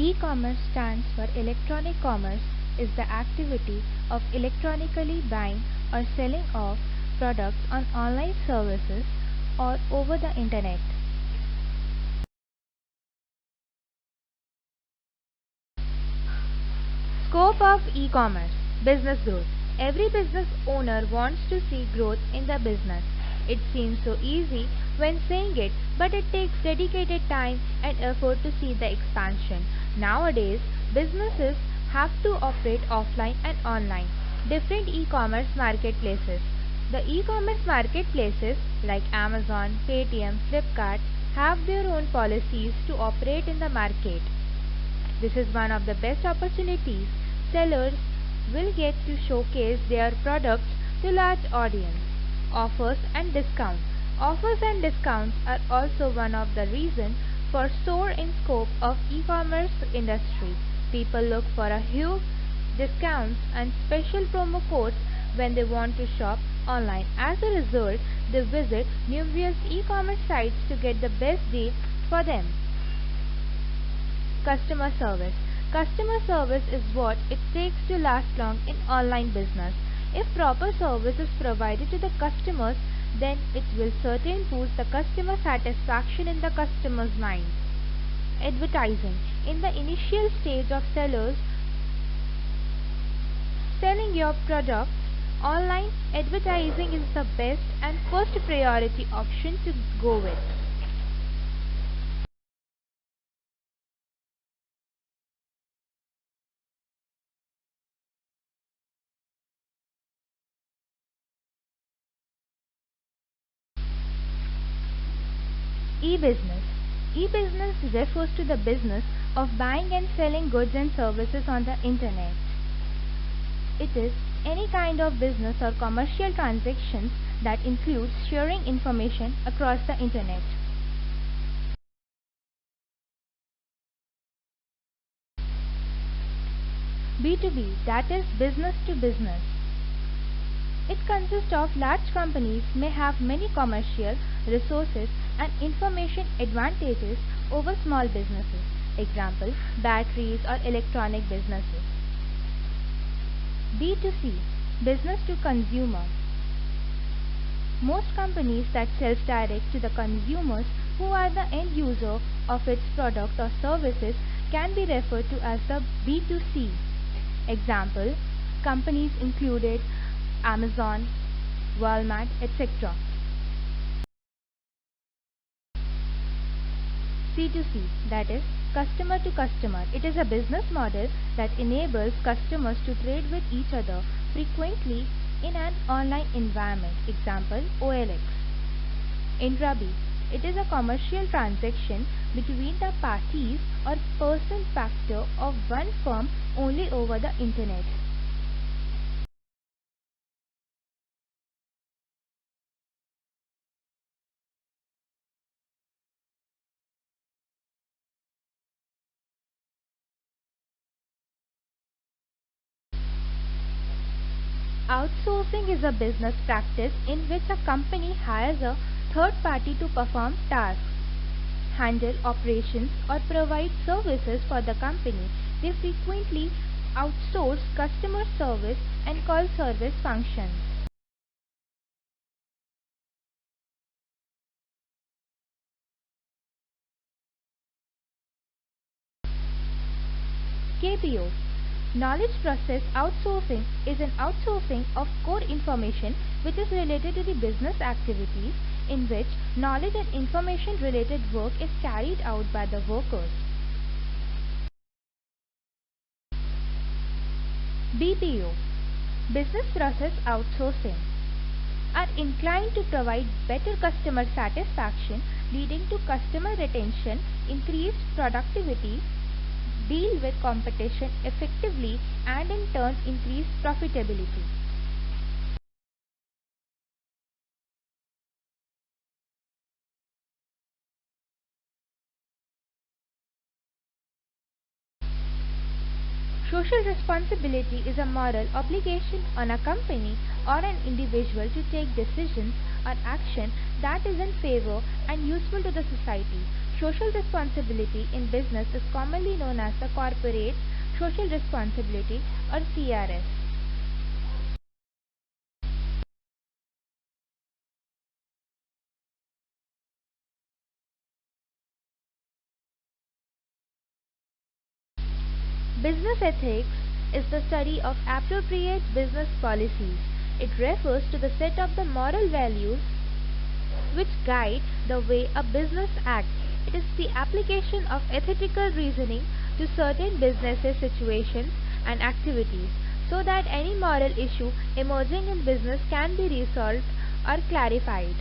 E-commerce stands for electronic commerce is the activity of electronically buying or selling of products on online services or over the internet. Scope of e-commerce. Business growth. Every business owner wants to see growth in the business. It seems so easy when saying it, but it takes dedicated time and effort to see the expansion. Nowadays, businesses have to operate offline and online. Different e-commerce marketplaces. The e-commerce marketplaces like Amazon, Paytm, Flipkart have their own policies to operate in the market. This is one of the best opportunities sellers will get to showcase their products to large audience. Offers and discounts. Offers and discounts are also one of the reasons for soar in scope of e-commerce industry. People look for a huge discounts and special promo codes when they want to shop online. As a result, they visit numerous e-commerce sites to get the best deal for them. Customer service. Customer service is what it takes to last long in online business. If proper service is provided to the customers, then it will certainly boost the customer satisfaction in the customer's mind. Advertising. In the initial stage of sellers selling your products online, advertising is the best and first priority option to go with. E-business. E-business refers to the business of buying and selling goods and services on the internet. It is any kind of business or commercial transactions that includes sharing information across the internet. B2B, that is business to business. It consists of large companies may have many commercial resources and information advantages over small businesses. Example, batteries or electronic businesses. B2C, business to consumer. Most companies that sells direct to the consumers who are the end user of its product or services can be referred to as the B2C. Example, companies included Amazon, Walmart, etc. C2C, that is customer to customer. It is a business model that enables customers to trade with each other frequently in an online environment. Example, OLX. Intra-B, it is a commercial transaction between the parties or person factor of one firm only over the internet. Outsourcing is a business practice in which a company hires a third party to perform tasks, handle operations or provide services for the company. They frequently outsource customer service and call service functions. KPO. Knowledge process outsourcing is an outsourcing of core information which is related to the business activities in which knowledge and information related work is carried out by the workers. BPO. Business process outsourcing are inclined to provide better customer satisfaction leading to customer retention, increased productivity, deal with competition effectively and in turn increase profitability. Social responsibility is a moral obligation on a company or an individual to take decisions or action that is in favor and useful to the society. Social responsibility in business is commonly known as the corporate social responsibility or CRS. Business ethics is the study of appropriate business policies. It refers to the set of the moral values which guide the way a business acts. It is the application of ethical reasoning to certain business situations and activities so that any moral issue emerging in business can be resolved or clarified.